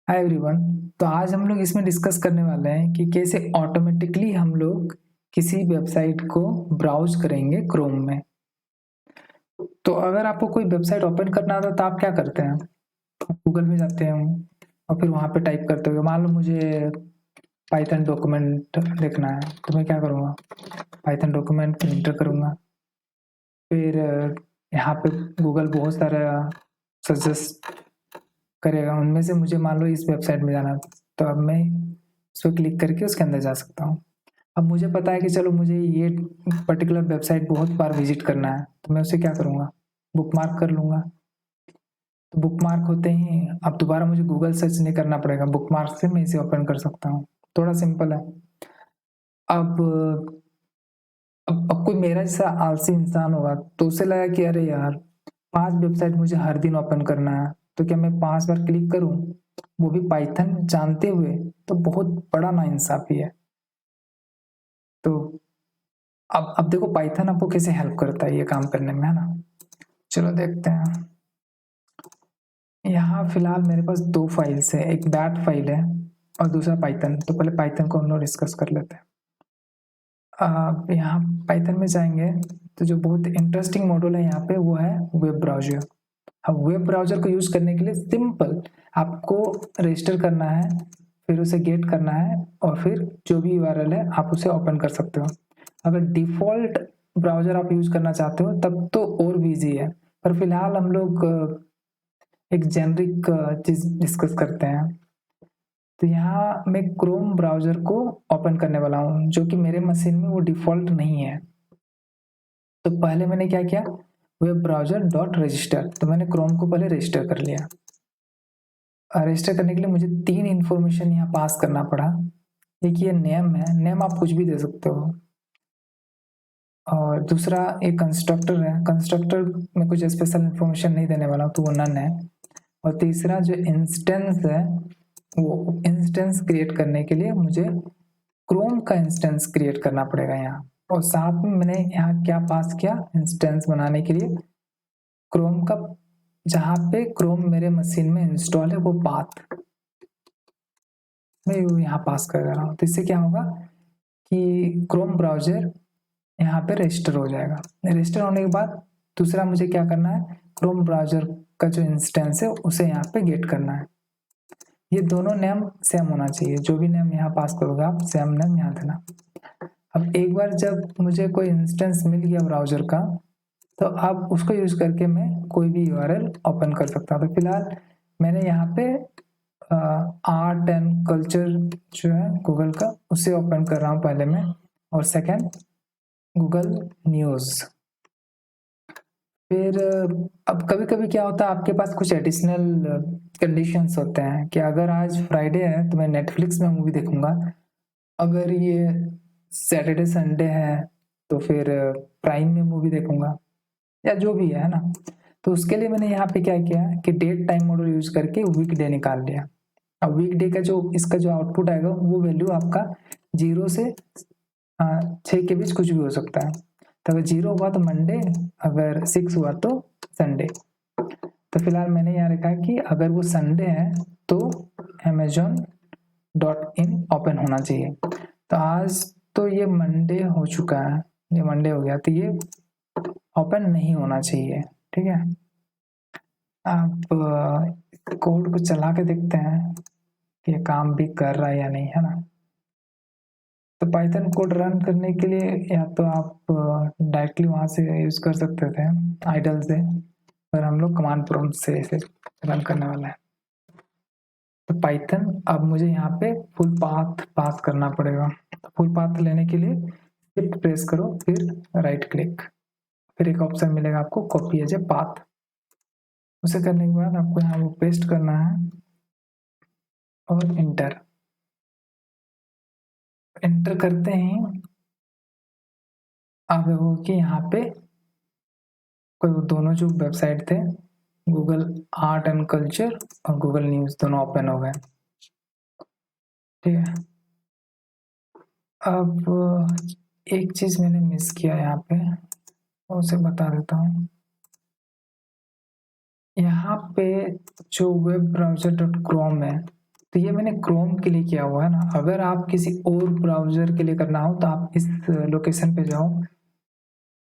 Hi everyone. तो आज हम लोग इसमें डिस्कस करने वाले हैं कि कैसे ऑटोमेटिकली हम लोग किसी वेबसाइट को ब्राउज करेंगे क्रोम में। तो अगर आपको कोई वेबसाइट ओपन करना आता है तो आप क्या करते हैं? आप गूगल में जाते हैं और फिर वहाँ पे टाइप करते हो। मान लो मुझे पाइथन डॉक्यूमेंट लिखना है तो मैं क्या करूँगा? पाइथन डॉक्यूमेंट एंटर करूँगा। फिर यहाँ पे गूगल बहुत सारा सजेस्ट करेगा, उनमें से मुझे मान लो इस वेबसाइट में जाना है तो अब मैं इस पर क्लिक करके उसके अंदर जा सकता हूँ। अब मुझे पता है कि चलो मुझे ये पर्टिकुलर वेबसाइट बहुत बार विजिट करना है तो मैं उसे क्या करूँगा? बुकमार्क कर लूँगा। तो बुकमार्क होते ही अब दोबारा मुझे गूगल सर्च नहीं करना पड़ेगा, बुकमार्क से मैं इसे ओपन कर सकता हूँ। थोड़ा सिंपल है। अब अब कोई मेरा जैसा आलसी इंसान होगा तो उसे लगा कि अरे यार 5 वेबसाइट मुझे हर दिन ओपन करना है, तो क्या मैं 5 बार क्लिक करूँ? वो भी पाइथन जानते हुए? तो बहुत बड़ा नाइंसाफ़ी है। तो अब देखो पाइथन आपको कैसे हेल्प करता है ये काम करने में, है ना? चलो देखते हैं। यहाँ फ़िलहाल मेरे पास 2 फाइल्स है, एक बैट फाइल है और दूसरा पाइथन। तो पहले पाइथन को हम लोग डिस्कस कर लेते हैं। यहाँ पाइथन में जाएँगे तो जो बहुत इंटरेस्टिंग मॉड्यूल है यहाँ पे वो है वेब ब्राउज़र। अब वेब ब्राउज़र को यूज़ करने के लिए सिंपल आपको रजिस्टर करना है, फिर उसे गेट करना है और फिर जो भी यूआरएल है आप उसे ओपन कर सकते हो। अगर डिफ़ॉल्ट ब्राउज़र आप यूज़ करना चाहते हो तब तो और भी ईज़ी है, पर फ़िलहाल हम लोग एक जेनेरिक चीज़ डिस्कस करते हैं। तो यहाँ मैं क्रोम ब्राउज़र को ओपन करने वाला हूँ, जो कि मेरे मशीन में वो डिफ़ॉल्ट नहीं है। तो पहले मैंने क्या किया, वेब ब्राउज़र डॉट रजिस्टर, तो मैंने क्रोम को पहले रजिस्टर कर लिया। रजिस्टर करने के लिए मुझे 3 इन्फॉर्मेशन यहाँ पास करना पड़ा। एक ये नेम है, नेम आप कुछ भी दे सकते हो। और दूसरा एक कंस्ट्रक्टर है, कंस्ट्रक्टर में कुछ स्पेशल इन्फॉर्मेशन नहीं देने वाला हूँ तो वो नन है। और तीसरा जो इंस्टेंस है, वो इंस्टेंस क्रिएट करने के लिए मुझे क्रोम का इंस्टेंस क्रिएट करना पड़ेगा यहाँ। और साथ में मैंने यहाँ क्या पास किया इंस्टेंस बनाने के लिए, क्रोम का जहाँ पे क्रोम मेरे मशीन में इंस्टॉल है वो पाथ मैं यहाँ पास कर रहा हूँ। तो इससे क्या होगा कि क्रोम ब्राउज़र यहाँ पे रजिस्टर हो जाएगा। रजिस्टर होने के बाद दूसरा मुझे क्या करना है, क्रोम ब्राउज़र का जो इंस्टेंस है उसे यहाँ पे गेट करना है। ये दोनों नेम सेम होना चाहिए, जो भी नेम यहाँ पास करोगे आप सेम नेम यहाँ देना। अब एक बार जब मुझे कोई इंस्टेंस मिल गया ब्राउज़र का, तो अब उसको यूज़ करके मैं कोई भी यूआरएल ओपन कर सकता हूँ। तो फिलहाल मैंने यहाँ पे आर्ट एंड कल्चर जो है गूगल का उसे ओपन कर रहा हूँ पहले मैं, और सेकंड गूगल न्यूज़। फिर अब कभी-कभी क्या होता है आपके पास कुछ एडिशनल कंडीशंस होते हैं कि अगर आज फ्राइडे है तो मैं नेटफ्लिक्स में मूवी देखूँगा, अगर ये सैटरडे संडे है तो फिर प्राइम में मूवी देखूँगा या जो भी है ना? तो उसके लिए मैंने यहाँ पे क्या किया कि डेट टाइम मॉड्यूल यूज़ करके वीकडे निकाल लिया। अब वीकडे का जो इसका जो आउटपुट आएगा वो वैल्यू आपका 0 से 6 के बीच कुछ भी हो सकता है। तो अगर 0 हुआ तो मंडे, अगर 6 हुआ तो संडे। तो फिलहाल मैंने यहाँ रखा है कि अगर वो संडे है तो amazon.in ओपन होना चाहिए। तो आज तो ये मंडे हो चुका है, ये मंडे हो गया तो ये ओपन नहीं होना चाहिए, ठीक है? अब कोड को चला के देखते हैं कि ये काम भी कर रहा है या नहीं, है ना? तो पाइथन कोड रन करने के लिए या तो आप डायरेक्टली वहाँ से यूज़ कर सकते थे आइडल से, पर हम लोग कमांड प्रॉम्प्ट से इसे रन करने वाला है। तो पाइथन अब मुझे यहाँ पे फुल पाथ पास करना पड़ेगा। फुल पाथ लेने के लिए शिफ्ट प्रेस करो, फिर राइट क्लिक, फिर एक ऑप्शन मिलेगा आपको कॉपी एज ए पाथ। उसे करने के बाद आपको यहाँ वो पेस्ट करना है और इंटर। इंटर करते ही आप देखो कि यहाँ पे कोई वो दोनों जो वेबसाइट थे, गूगल आर्ट एंड कल्चर और गूगल न्यूज़, दोनों ओपन हो गए, ठीक है? अब एक चीज़ मैंने मिस किया यहाँ पे, उसे बता देता हूँ। यहाँ पे जो वेब ब्राउज़र डॉट क्रोम है तो ये मैंने क्रोम के लिए किया हुआ है ना। अगर आप किसी और ब्राउज़र के लिए करना हो तो आप इस लोकेशन पे जाओ,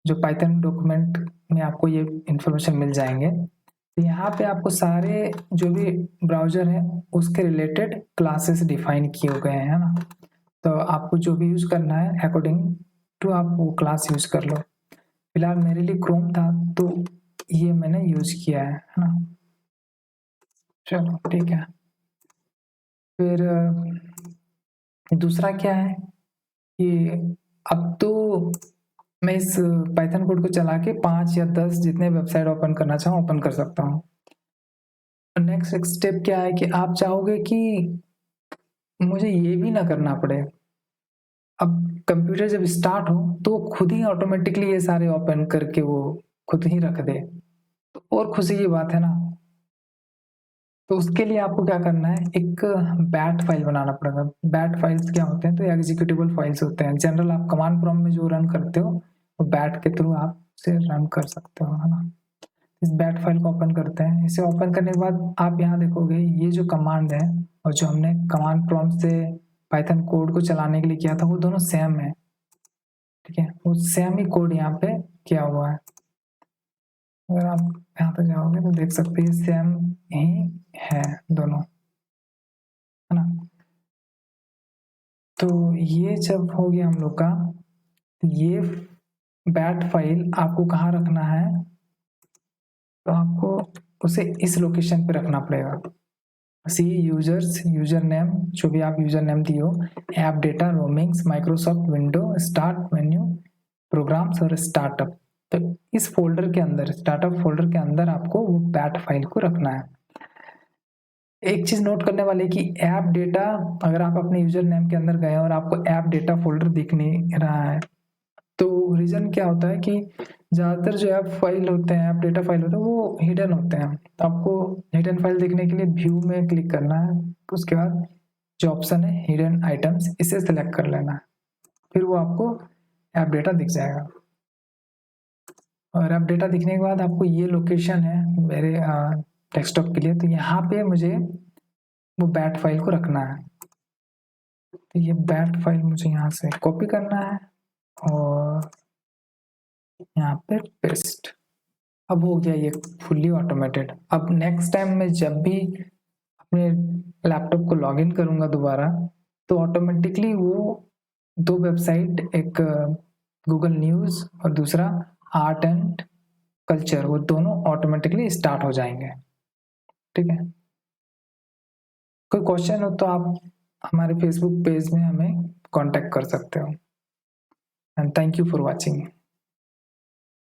जो पाइथन डॉक्यूमेंट में आपको ये इन्फॉर्मेशन मिल जाएंगे। तो यहाँ पे आपको सारे जो भी ब्राउज़र हैं उसके रिलेटेड क्लासेस डिफाइन किए हुए हैं, है ना। तो आपको जो भी यूज़ करना है अकॉर्डिंग टू आप वो क्लास यूज़ कर लो। फिलहाल मेरे लिए क्रोम था तो ये मैंने यूज़ किया है ना। चलो ठीक है। फिर दूसरा क्या है कि अब तो मैं इस पाइथन कोड को चला के 5 या 10 जितने वेबसाइट ओपन करना चाहूँ ओपन कर सकता हूँ। नेक्स्ट स्टेप क्या है कि आप चाहोगे कि मुझे ये भी ना करना पड़े। अब कंप्यूटर जब स्टार्ट हो तो वो खुद ही ऑटोमेटिकली ये सारे ओपन करके वो खुद ही रख दे, तो और खुशी की बात है ना। तो उसके लिए आपको क्या करना है, एक बैट फाइल बनाना पड़ेगा। बैट फाइल्स क्या होते हैं, तो एग्जीक्यूटेबल फाइल्स होते हैं। जनरल आप कमांड प्रॉम्प्ट में जो रन करते हो वो बैट के थ्रू आप से रन कर सकते हो, है ना। इस बैट फाइल को ओपन करते हैं। इसे ओपन करने के बाद आप यहाँ देखोगे ये जो कमांड है और जो हमने कमांड प्रॉम्प्ट से पाइथन कोड को चलाने के लिए किया था वो दोनों सेम है, ठीक है। वो सेम ही कोड यहाँ पे किया हुआ है। अगर आप यहाँ पे जाओगे तो देख सकते हैं सेम ही है दोनों, है ना। तो ये जब हो गया हम लोग का, ये बैट फाइल आपको कहाँ रखना है, तो आपको उसे इस लोकेशन पे रखना पड़ेगा। सी यूजर्स यूजर नेम, जो भी आप यूजर नेम दिए हो, app data roamings Microsoft window start menu programs और स्टार्टअप। तो इस फोल्डर के अंदर, स्टार्टअप फोल्डर के अंदर आपको वो बैट फाइल को रखना है। एक चीज नोट करने वाली कि ऐप डेटा, अगर आप अपने यूजर नेम के अंदर गए और आपको ऐप डेटा फोल्डर दिख नहीं रहा है तो रीजन क्या होता है कि ज्यादातर जो ऐप फाइल होते हैं, ऐप डेटा फाइल होते हैं, वो हिडन होते हैं। तो आपको हिडन फाइल देखने के लिए व्यू में क्लिक करना है, उसके बाद जो ऑप्शन है हिडन आइटम्स, इसे सेलेक्ट कर लेना है। फिर वो आपको ऐप डेटा दिख जाएगा। और ऐप डेटा दिखने के बाद आपको ये लोकेशन है मेरे डेस्कटॉप के लिए, तो यहाँ पे मुझे वो बैट फाइल को रखना है। तो ये बैट फाइल मुझे यहाँ से कॉपी करना है और यहाँ पे पेस्ट। अब हो गया ये फुल्ली ऑटोमेटेड। अब नेक्स्ट टाइम मैं जब भी अपने लैपटॉप को लॉगिन करूंगा दोबारा, तो ऑटोमेटिकली वो दो वेबसाइट, एक गूगल न्यूज़ और दूसरा आर्ट एंड कल्चर, वो दोनों ऑटोमेटिकली स्टार्ट हो जाएंगे, ठीक है। कोई क्वेश्चन हो तो आप हमारे फेसबुक पेज में हमें कांटेक्ट कर सकते हो। And thank you for watching.